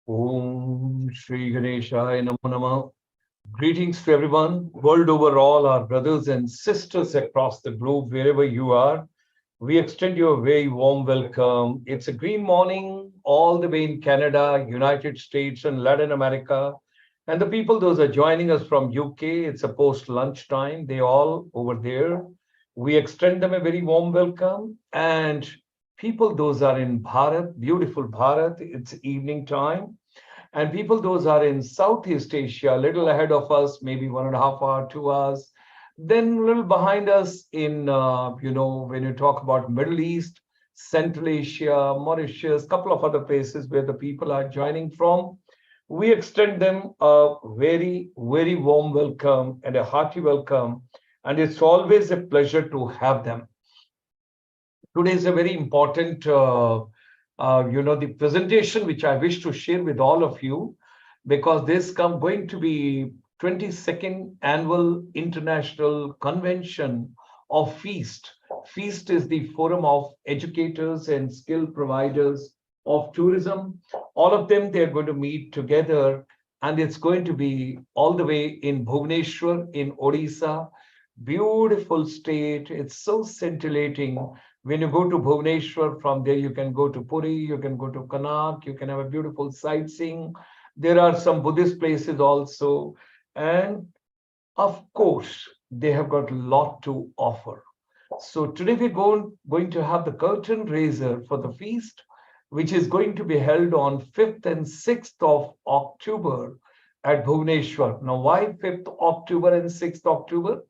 Om Shri Ganeshaya Namo Namah. Greetings to everyone, world over, all our brothers and sisters across the globe, wherever you are. We extend you a very warm welcome. It's a green morning all the way in Canada, United States, and Latin America. And the people, those are joining us from UK, it's a post lunch time. They all over there. We extend them a very warm welcome. And people, those are in Bharat, beautiful Bharat, it's evening time. And people, those are in Southeast Asia, a little ahead of us, maybe 1.5 hours, 2 hours. Then a little behind us in, when you talk about Middle East, Central Asia, Mauritius, couple of other places where the people are joining from. We extend them a very, very warm welcome and a hearty welcome. And it's always a pleasure to have them. Today is a very important the presentation which I wish to share with all of you, because this going to be 22nd Annual International Convention of FEAST. FEAST is the Forum of Educators and Skill Providers of Tourism. All of them, they're going to meet together, and it's going to be all the way in Bhubaneswar in Odisha. Beautiful state. It's so scintillating. When you go to Bhubaneswar, from there you can go to Puri, you can go to Kanak, you can have a beautiful sightseeing. There are some Buddhist places also. And of course, they have got a lot to offer. So today we're going to have the curtain raiser for the feast, which is going to be held on 5th and 6th of October at Bhubaneswar. Now, why 5th October and 6th October?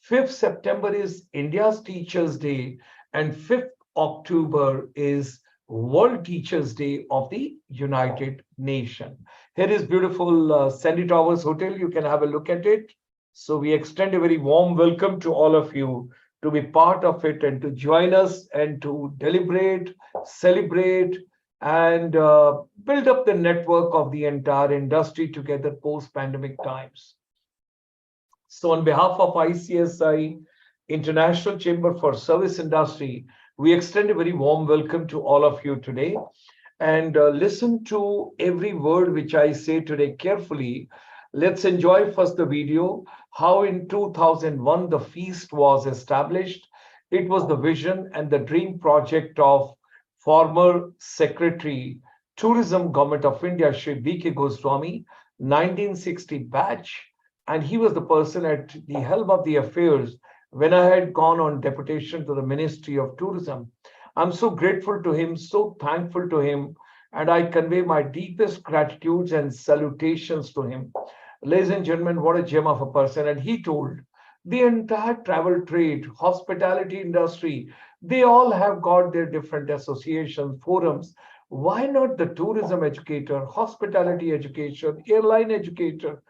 5th September is India's Teachers' Day, and 5th October is World Teachers' Day of the United Nations. Here is beautiful Sandy Towers Hotel. You can have a look at it. So we extend a very warm welcome to all of you to be part of it and to join us and to deliberate, celebrate, and build up the network of the entire industry together post-pandemic times. So on behalf of ICSI, International Chamber for Service Industry, we extend a very warm welcome to all of you today. And listen to every word which I say today carefully. Let's enjoy first the video, how in 2001 the feast was established. It was the vision and the dream project of former Secretary, Tourism, Government of India, Shri B.K. Goswami, 1960 batch. And he was the person at the helm of the affairs when I had gone on deputation to the Ministry of Tourism. I'm so grateful to him, so thankful to him, and I convey my deepest gratitudes and salutations to him. Ladies and gentlemen, what a gem of a person. And he told the entire travel trade, hospitality industry, they all have got their different associations, forums. Why not the tourism educator, hospitality education, airline educator,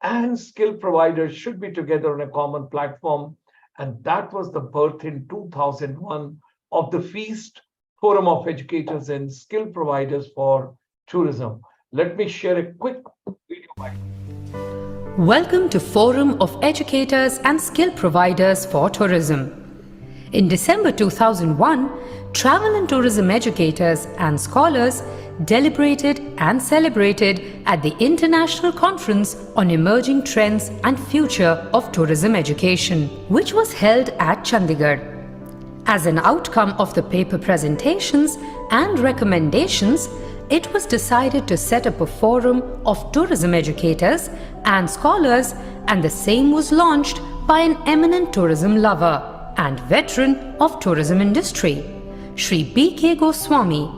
and skill providers should be together on a common platform? And that was the birth in 2001 of the FEAST, Forum of Educators and Skill Providers for Tourism. Let me share a quick video. Welcome to Forum of Educators and Skill Providers for Tourism. In December 2001, travel and tourism educators and scholars deliberated and celebrated at the International Conference on Emerging Trends and Future of Tourism Education, which was held at Chandigarh. As an outcome of the paper presentations and recommendations, it was decided to set up a forum of tourism educators and scholars, and the same was launched by an eminent tourism lover and veteran of tourism industry, Shri B.K. Goswami,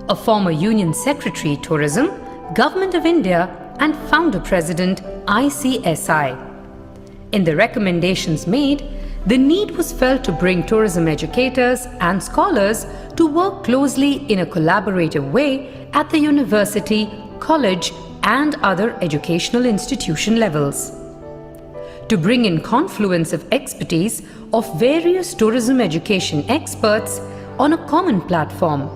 a former Union Secretary Tourism, Government of India and Founder President ICSI. In the recommendations made, the need was felt to bring tourism educators and scholars to work closely in a collaborative way at the university, college and other educational institution levels. To bring in confluence of expertise of various tourism education experts on a common platform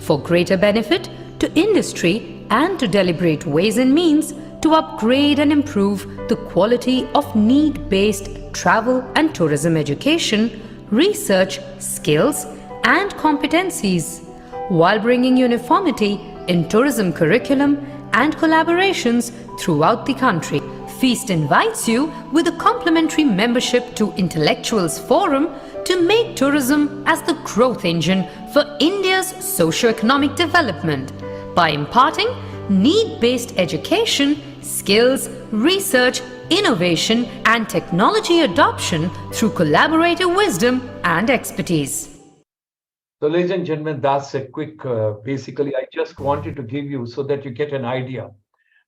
for greater benefit to industry and to deliberate ways and means to upgrade and improve the quality of need-based travel and tourism education, research, skills and competencies, while bringing uniformity in tourism curriculum and collaborations throughout the country. Feast invites you with a complimentary membership to Intellectuals Forum to make tourism as the growth engine for India's socio-economic development by imparting need-based education, skills, research, innovation, and technology adoption through collaborative wisdom and expertise. So, ladies and gentlemen, that's a quick, basically, I just wanted to give you so that you get an idea.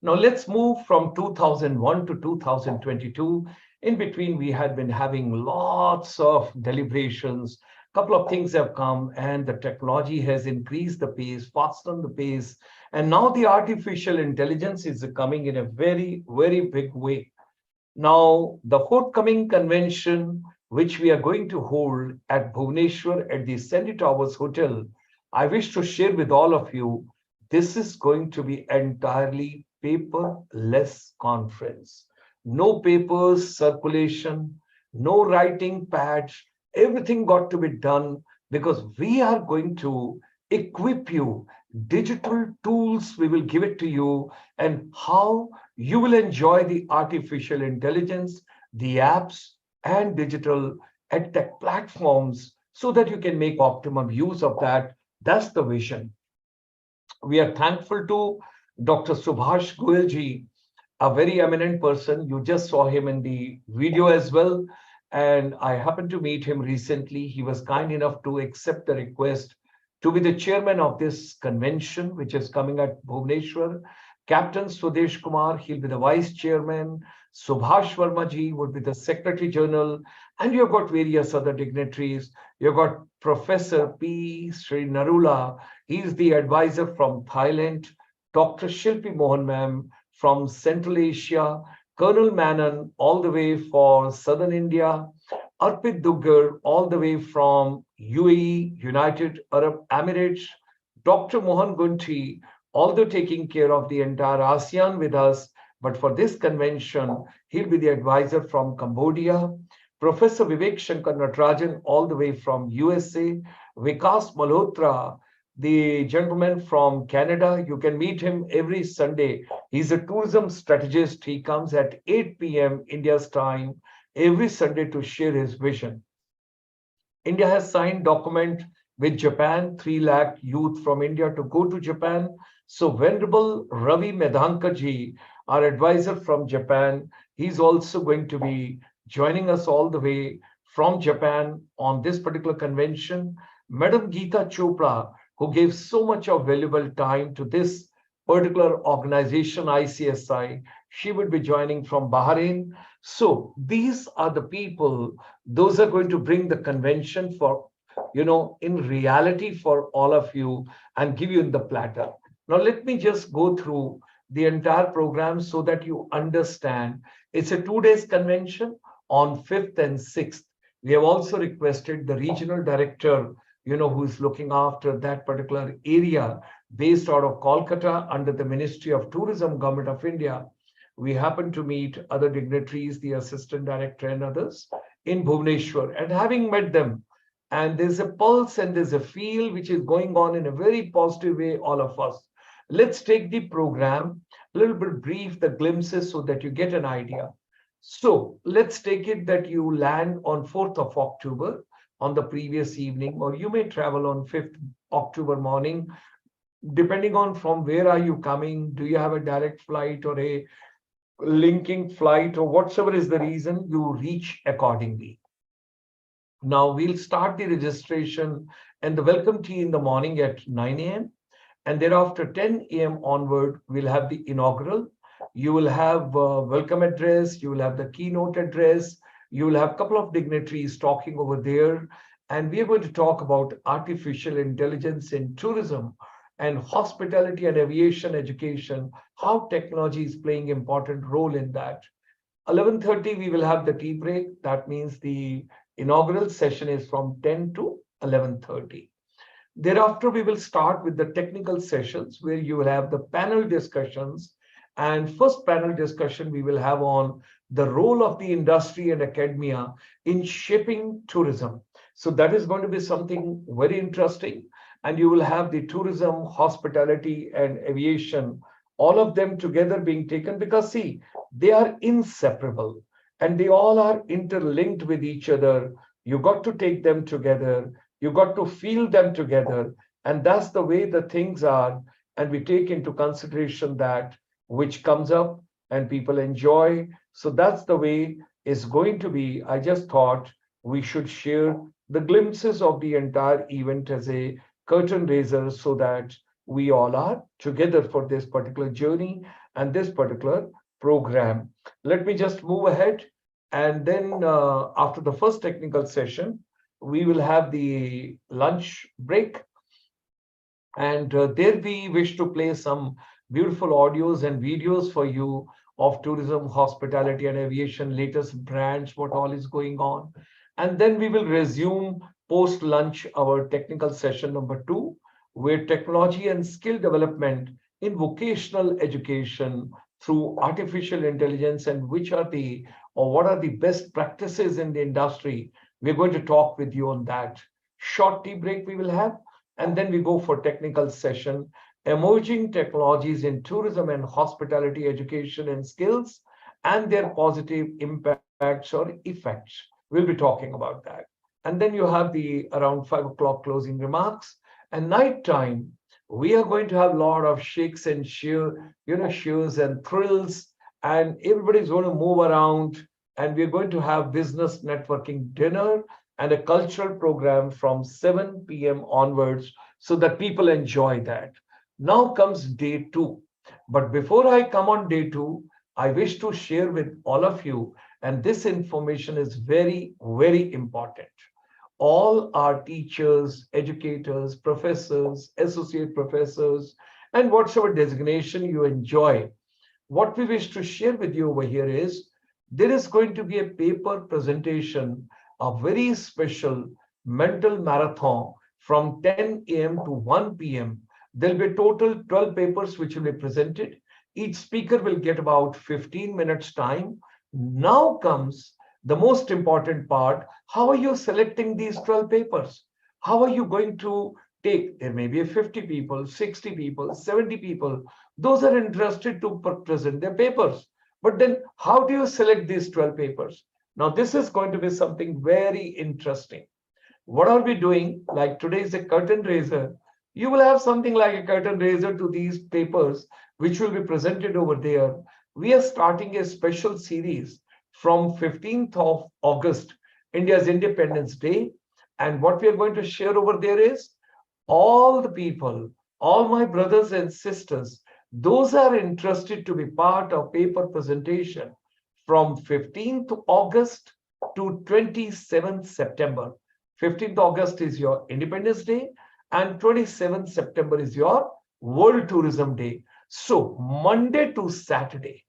Now, let's move from 2001 to 2022. In between, we had been having lots of deliberations. A couple of things have come, and the technology has increased the pace, fastened the pace. And now the artificial intelligence is coming in a very, very big way. Now, the forthcoming convention, which we are going to hold at Bhubaneswar at the Sandy Towers Hotel, I wish to share with all of you, this is going to be entirely paperless conference. No papers circulation, no writing pads, everything got to be done because we are going to equip you. Digital tools, we will give it to you, and how you will enjoy the artificial intelligence, the apps, and digital edtech platforms so that you can make optimum use of that. That's the vision. We are thankful to Dr. Subhash Goyalji, a very eminent person. You just saw him in the video as well. And I happened to meet him recently. He was kind enough to accept the request to be the chairman of this convention, which is coming at Bhubaneswar. Captain Swadesh Kumar, he'll be the vice chairman. Subhash Verma ji would be the secretary general. And you've got various other dignitaries. You've got Professor P. Sri Narula. He's the advisor from Thailand. Dr. Shilpi Mohan ma'am from Central Asia. Colonel Manan all the way for Southern India. Arpit Duggar all the way from UAE, United Arab Emirates. Dr. Mohan Gunti, although taking care of the entire ASEAN with us, but for this convention, he'll be the advisor from Cambodia. Professor Vivek Shankar Natarajan, all the way from USA. Vikas Malhotra, the gentleman from Canada. You can meet him every Sunday. He's a tourism strategist. He comes at 8 p.m. India's time every Sunday to share his vision. India has signed document with Japan, 3 lakh youth from India to go to Japan. So Venerable Ravi Medhankar ji, our advisor from Japan, he's also going to be joining us all the way from Japan on this particular convention. Madam Geeta Chopra, who gave so much of valuable time to this particular organization, ICSI, she would be joining from Bahrain. So these are the people, those are going to bring the convention for, in reality for all of you and give you in the platter. Now, let me just go through the entire program so that you understand. It's a 2 days convention on 5th and 6th. We have also requested the regional director, who is looking after that particular area based out of Kolkata under the Ministry of Tourism, Government of India. We happen to meet other dignitaries, the assistant director and others in Bhubaneswar, and having met them, and there's a pulse and there's a feel which is going on in a very positive way, all of us. Let's take the program, a little bit brief, the glimpses so that you get an idea. So let's take it that you land on 4th of October on the previous evening, or you may travel on 5th October morning, depending on from where are you coming. Do you have a direct flight or a linking flight or whatsoever is the reason, you reach accordingly. Now we'll start the registration and the welcome tea in the morning at 9 a.m. And thereafter 10 a.m. onward, we'll have the inaugural. You will have a welcome address. You will have the keynote address. You will have a couple of dignitaries talking over there. And we are going to talk about artificial intelligence in tourism and hospitality and aviation education, how technology is playing an important role in that. 11:30, we will have the tea break. That means the inaugural session is from 10 to 11:30. Thereafter, we will start with the technical sessions where you will have the panel discussions. And first panel discussion we will have on the role of the industry and academia in shaping tourism. So that is going to be something very interesting. And you will have the tourism, hospitality, and aviation all of them together being taken, because see, they are inseparable and they all are interlinked with each other. You got to take them together. You got to feel them together. And that's the way the things are. And we take into consideration that which comes up and people enjoy. So that's the way it's going to be. I just thought we should share the glimpses of the entire event as a curtain raiser so that we all are together for this particular journey and this particular program. Let me just move ahead. And then after the first technical session, we will have the lunch break. And there we wish to play some beautiful audios and videos for you of tourism, hospitality, and aviation, latest brands, what all is going on. And then we will resume post lunch our technical session number 2, where technology and skill development in vocational education through artificial intelligence and which are the or what are the best practices in the industry. We're going to talk with you on that. Short tea break we will have, and then we go for technical session, emerging technologies in tourism and hospitality education and skills and their positive impacts or effects. We'll be talking about that. And then you have the around 5 o'clock closing remarks. And night time, we are going to have a lot of shakes and shows and thrills, and everybody's going to move around. And we're going to have business networking dinner and a cultural program from 7 p.m. onwards so that people enjoy that. Now comes day 2. But before I come on day 2, I wish to share with all of you, and this information is very, very important. All our teachers, educators, professors, associate professors, and whatsoever designation you enjoy, what we wish to share with you over here is there is going to be a paper presentation, a very special mental marathon from 10 a.m. to 1 p.m. There'll be a total 12 papers which will be presented. Each speaker will get about 15 minutes time. Now comes the most important part. How are you selecting these 12 papers? How are you going to take? There may be 50 people, 60 people, 70 people. Those are interested to present their papers. But then how do you select these 12 papers? Now, this is going to be something very interesting. What are we doing? Like today is a curtain raiser. You will have something like a curtain raiser to these papers, which will be presented over there. We are starting a special series from 15th of August, India's Independence Day. And what we are going to share over there is all the people, all my brothers and sisters, those are interested to be part of paper presentation from 15th August to 27th September. 15th August is your Independence Day and 27th September is your World Tourism Day. So Monday to Saturday,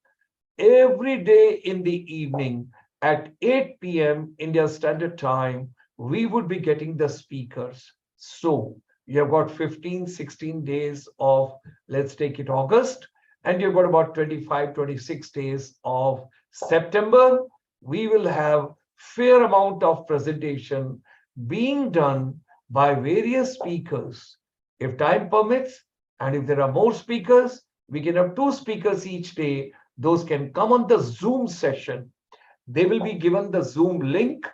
every day in the evening at 8 p.m. India Standard Time, we would be getting the speakers. So you have got 15, 16 days of, let's take it August, and you've got about 25, 26 days of September. We will have fair amount of presentation being done by various speakers. If time permits, and if there are more speakers, we can have 2 speakers each day. Those can come on the Zoom session. They will be given the Zoom link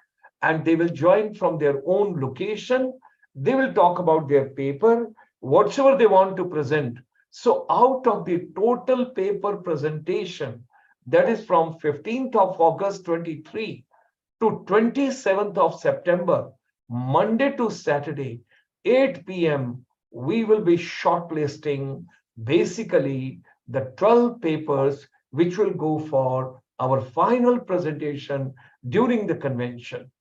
and they will join from their own location. They will talk about their paper, whatever they want to present. So out of the total paper presentation, that is from 15th of August 23 to 27th of September, Monday to Saturday, 8 p.m., we will be shortlisting basically the 12 papers which will go for our final presentation during the convention.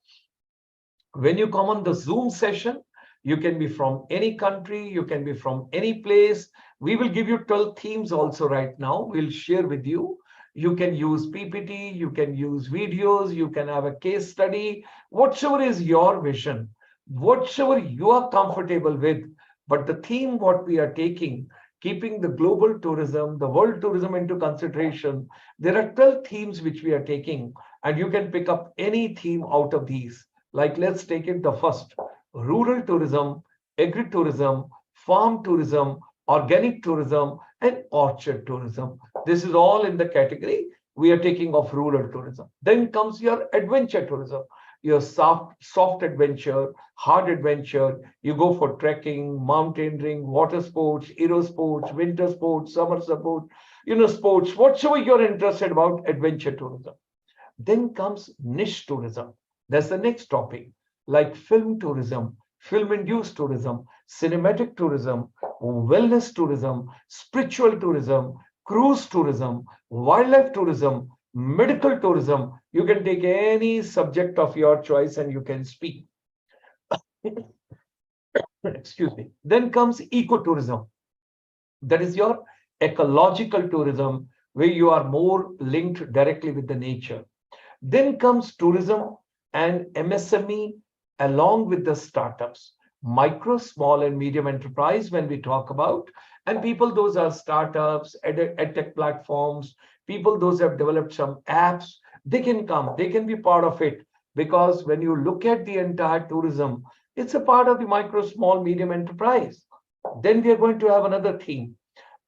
When you come on the Zoom session, you can be from any country, you can be from any place. We will give you 12 themes also right now. We'll share with you. You can use PPT, you can use videos, you can have a case study, whatever is your vision, whatever you are comfortable with. But the theme what we are taking, keeping the global tourism, the world tourism into consideration, there are 12 themes which we are taking, and you can pick up any theme out of these. Like let's take it the first, rural tourism, agri-tourism, farm tourism, organic tourism, and orchard tourism. This is all in the category we are taking of rural tourism. Then comes your adventure tourism, your soft adventure, hard adventure. You go for trekking, mountaineering, water sports, aero sports, winter sports, summer sport, sports, whatsoever you're interested about, adventure tourism. Then comes niche tourism. That's the next topic, like film tourism, film-induced tourism, cinematic tourism, wellness tourism, spiritual tourism, cruise tourism, wildlife tourism, medical tourism. You can take any subject of your choice and you can speak. Excuse me. Then comes ecotourism. That is your ecological tourism, where you are more linked directly with the nature. Then comes tourism and MSME along with the startups, micro, small, and medium enterprise when we talk about. And people, those are startups, edtech platforms, people, those have developed some apps, they can come, they can be part of it. Because when you look at the entire tourism, it's a part of the micro, small, medium enterprise. Then we are going to have another theme,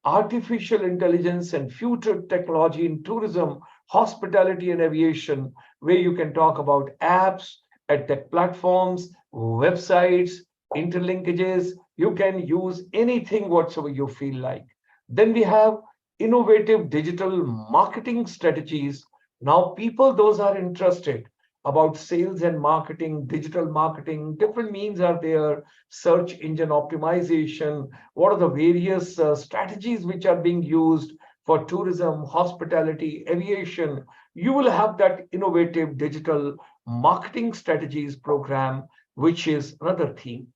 artificial intelligence and future technology in tourism, hospitality, and aviation, where you can talk about apps, tech platforms, websites, interlinkages. You can use anything whatsoever you feel like. Then we have innovative digital marketing strategies. Now, people, those are interested about sales and marketing, digital marketing, different means are there, search engine optimization, what are the various strategies which are being used for tourism, hospitality, aviation. You will have that innovative digital marketing strategies program, which is another theme.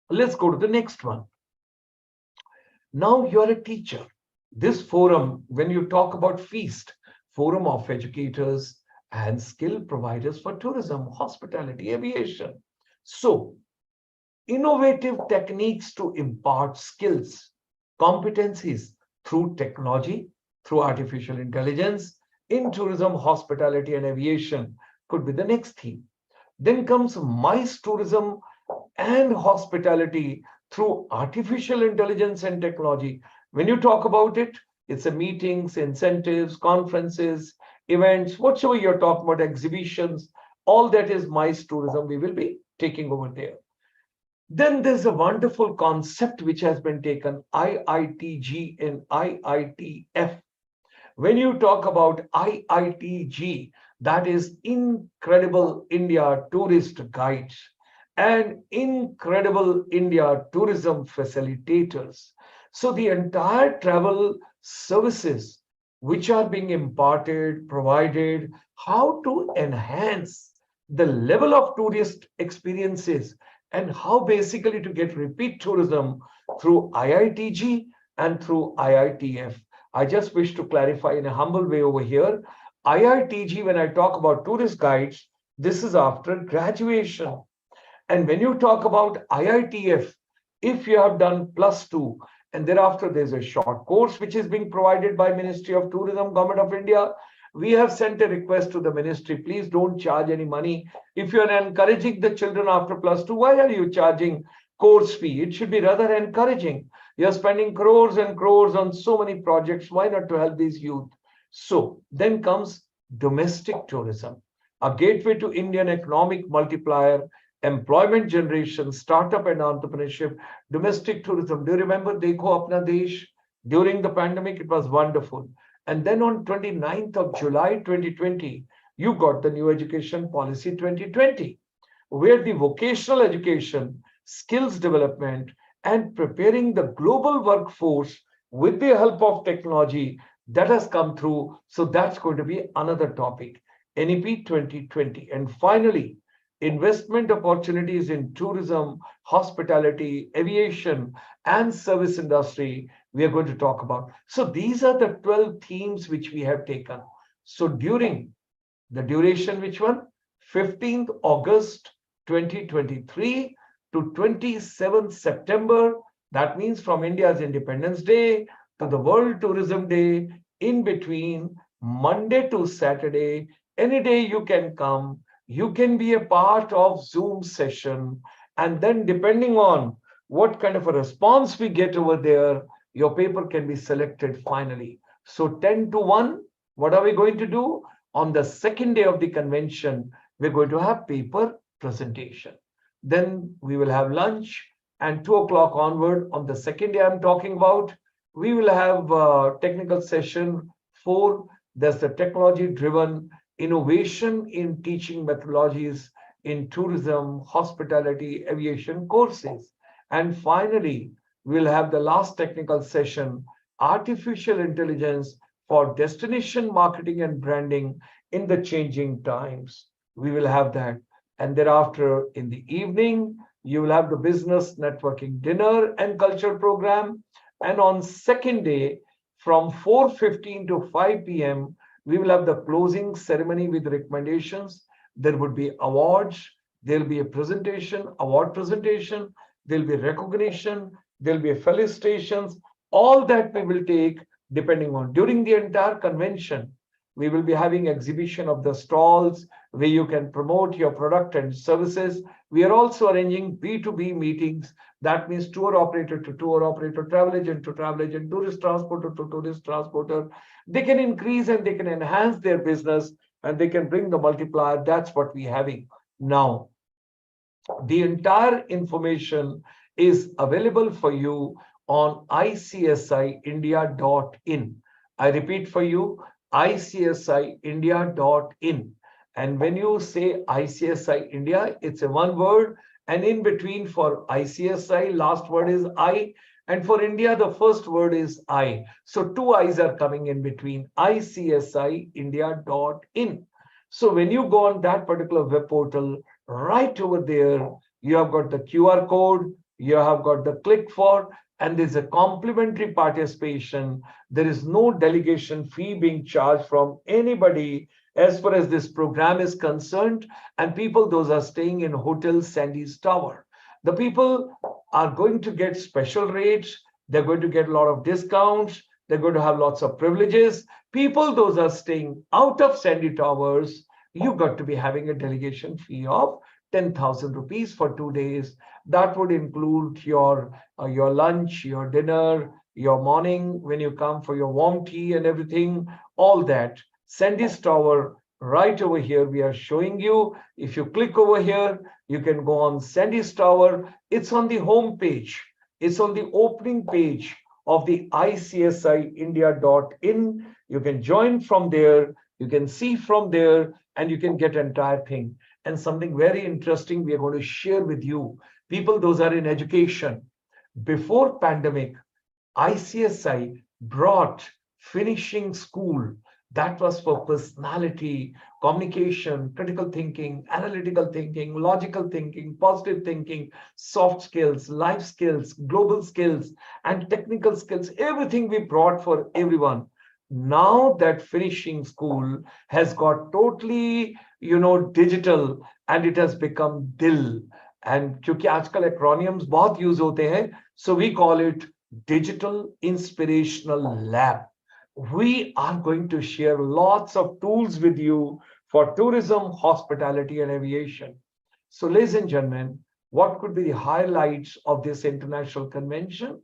Let's go to the next one. Now you're a teacher. This forum, when you talk about FEAST, Forum of Educators and Skill Providers for Tourism, Hospitality, Aviation. So, innovative techniques to impart skills, competencies through technology, through artificial intelligence, in tourism, hospitality, and aviation could be the next theme. Then comes MICE tourism and hospitality through artificial intelligence and technology. When you talk about it, it's a meetings, incentives, conferences, events, whatsoever you're talking about, exhibitions, all that is MICE tourism we will be taking over there. Then there's a wonderful concept which has been taken, IITG and IITF. When you talk about IITG, that is Incredible India Tourist Guides and Incredible India Tourism Facilitators. So the entire travel services which are being imparted, provided, how to enhance the level of tourist experiences and how basically to get repeat tourism through IITG and through IITF. I just wish to clarify in a humble way over here. IITG, when I talk about tourist guides, this is after graduation. And when you talk about IITF, if you have done +2, and thereafter there's a short course which is being provided by Ministry of Tourism, Government of India, we have sent a request to the ministry, please don't charge any money. If you're encouraging the children after +2, why are you charging course fee? It should be rather encouraging. You're spending crores and crores on so many projects. Why not to help these youth? So then comes domestic tourism, a gateway to Indian economic multiplier, employment generation, startup and entrepreneurship, domestic tourism. Do you remember Dekho Apna Desh? During the pandemic, it was wonderful. And then on 29th of July 2020, you got the new education policy 2020, where the vocational education, skills development, and preparing the global workforce with the help of technology that has come through. So that's going to be another topic, NEP 2020. And finally, investment opportunities in tourism, hospitality, aviation, and service industry we are going to talk about. So these are the 12 themes which we have taken. So during the duration, which one? 15th August 2023 to 27th September. That means from India's Independence Day to the World Tourism Day, in between Monday to Saturday, any day you can come. You can be a part of Zoom session, and then depending on what kind of a response we get over there, your paper can be selected finally. So 10 to 1, what are we going to do? On the second day of the convention, we're going to have paper presentation. Then we will have lunch, and 2 o'clock onward on the second day I'm talking about, we will have a technical session 4. That's the technology driven innovation in teaching methodologies in tourism, hospitality, aviation courses. And finally, we'll have the last technical session, artificial intelligence for destination marketing and branding in the changing times. We will have that. And thereafter, in the evening, you will have the business networking dinner and culture program. And on second day, from 4:15 to 5 p.m., we will have the closing ceremony with recommendations. There would be awards. There'll be a presentation, award presentation. There'll be recognition. There'll be felicitations. All that we will take depending on during the entire convention. We will be having exhibition of the stalls where you can promote your product and services. We are also arranging B2B meetings. That means tour operator to tour operator, travel agent to travel agent, tourist transporter to tourist transporter. They can increase and they can enhance their business and they can bring the multiplier. That's what we're having now. The entire information is available for you on icsiindia.in. I repeat for you, icsiindia.in. And when you say ICSI India, it's a one word, and in between for ICSI, last word is I, and for India, the first word is I. So 2 I's are coming in between, icsiindia.in. So when you go on that particular web portal, right over there, you have got the QR code, you have got the click for, and there's a complimentary participation. There is no delegation fee being charged from anybody as far as this program is concerned. And people, those are staying in Hotel Sandy's Tower. The people are going to get special rates. They're going to get a lot of discounts. They're going to have lots of privileges. People, those are staying out of Sandy Towers, you got to be having a delegation fee of 10,000 rupees for 2 days. That would include your lunch, your dinner, your morning when you come for your warm tea and everything, all that. Sandy's Tower, right over here, we are showing you. If you click over here, you can go on Sandy's Tower. It's on the home page. It's on the opening page of the icsiindia.in. You can join from there. You can see from there, and you can get entire thing. And something very interesting we are going to share with you. People, those are in education. Before pandemic, ICSI brought finishing school. That was for personality, communication, critical thinking, analytical thinking, logical thinking, positive thinking, soft skills, life skills, global skills, and technical skills. Everything we brought for everyone. Now that finishing school has got totally, digital, and it has become DIL. And क्योंकि आजकल acronyms बहुत use होते हैं, so we call it Digital Inspirational Lab. We are going to share lots of tools with you for tourism, hospitality, and aviation. So, ladies and gentlemen, what could be the highlights of this international convention?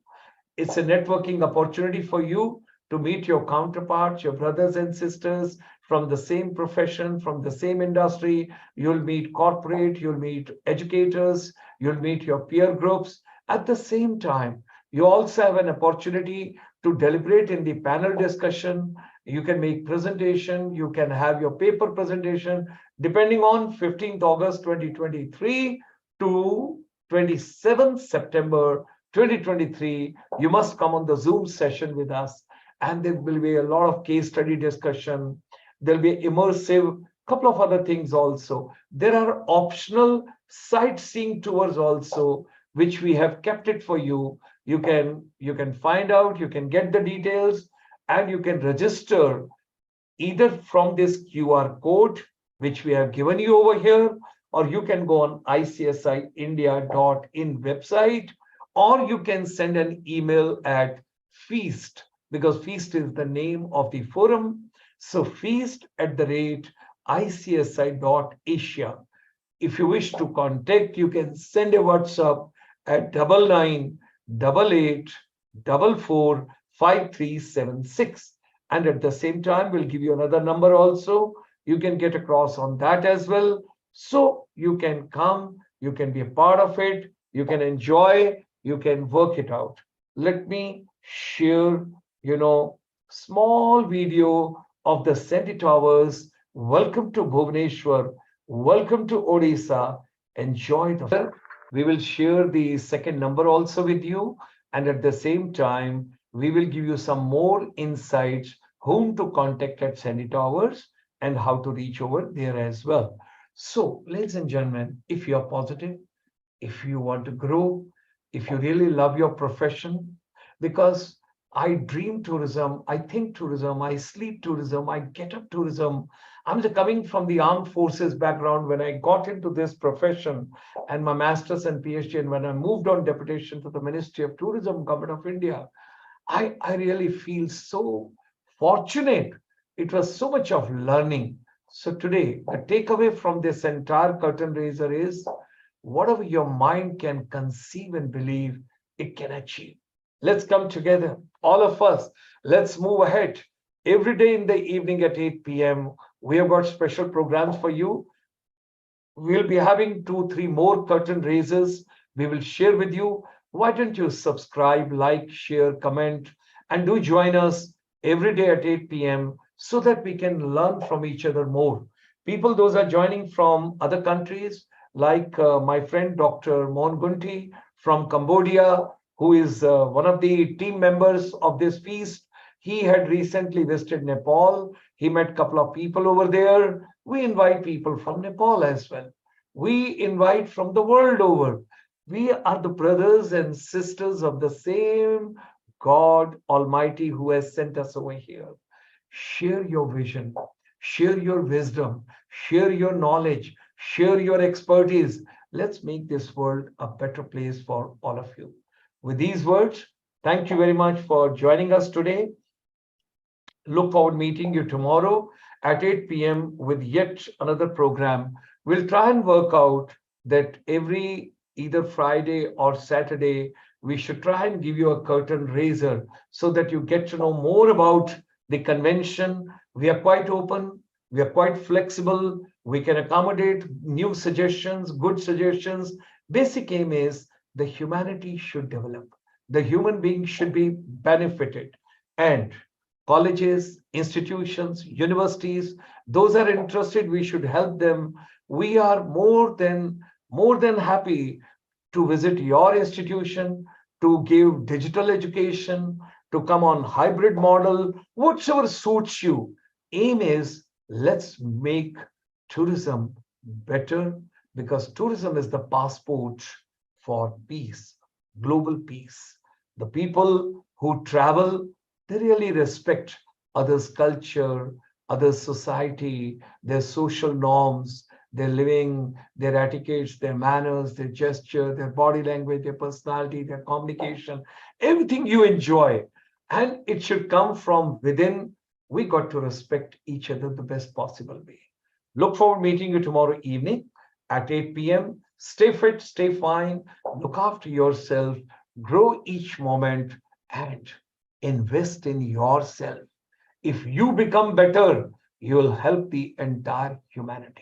It's a networking opportunity for you to meet your counterparts, your brothers and sisters from the same profession, from the same industry. You'll meet corporate, you'll meet educators, you'll meet your peer groups. At the same time, you also have an opportunity to deliberate in the panel discussion. You can make presentation, you can have your paper presentation, depending on 15th August 2023 to 27th September 2023. You must come on the Zoom session with us. And there will be a lot of case study discussion. There'll be immersive, couple of other things also. There are optional sightseeing tours also, which we have kept it for you. You can find out, you can get the details, and you can register either from this QR code, which we have given you over here, or you can go on icsiindia.in website, or you can send an email at feast, because feast is the name of the forum. So feast@icsi.asia. If you wish to contact, you can send a WhatsApp at 9988 545376. And at the same time, we'll give you another number also. You can get across on that as well. So you can come, you can be a part of it, you can enjoy, you can work it out. Let me share, small video of the Senti Towers. Welcome to Bhubaneswar. Welcome to Odisha. Enjoy the. We will share the second number also with you. And at the same time, we will give you some more insights whom to contact at Senti Towers and how to reach over there as well. So, ladies and gentlemen, if you are positive, if you want to grow, if you really love your profession, because I dream tourism, I think tourism, I sleep tourism, I get up tourism. I'm coming from the armed forces background when I got into this profession and my master's and PhD, and when I moved on deputation to the Ministry of Tourism, Government of India, I really feel so fortunate. It was so much of learning. So today, the takeaway from this entire curtain raiser is whatever your mind can conceive and believe, it can achieve. Let's come together, all of us. Let's move ahead. Every day in the evening at 8 p.m., we have got special programs for you. We'll be having 2, 3 more curtain raisers. We will share with you. Why don't you subscribe, like, share, comment, and do join us every day at 8 p.m. so that we can learn from each other more. People, those are joining from other countries, like my friend Dr. Mon Gunti from Cambodia, who is one of the team members of this feast. He had recently visited Nepal. He met a couple of people over there. We invite people from Nepal as well. We invite from the world over. We are the brothers and sisters of the same God Almighty who has sent us over here. Share your vision, share your wisdom, share your knowledge, share your expertise. Let's make this world a better place for all of you. With these words, thank you very much for joining us today. Look forward meeting you tomorrow at 8 p.m. with yet another program. We'll try and work out that every either Friday or Saturday, we should try and give you a curtain raiser so that you get to know more about the convention. We are quite open. We are quite flexible. We can accommodate new suggestions, good suggestions. Basic aim is the humanity should develop. The human being should be benefited. And colleges, institutions, universities, those are interested, we should help them. We are more than happy to visit your institution, to give digital education, to come on hybrid model, whatever suits you. Aim is let's make tourism better, because tourism is the passport for peace, global peace. The people who travel, they really respect others' culture, others' society, their social norms, their living, their etiquettes, their manners, their gesture, their body language, their personality, their communication, everything you enjoy. And it should come from within. We got to respect each other the best possible way. Look forward to meeting you tomorrow evening at 8 p.m. Stay fit, stay fine, look after yourself, grow each moment, and invest in yourself. If you become better, you will help the entire humanity.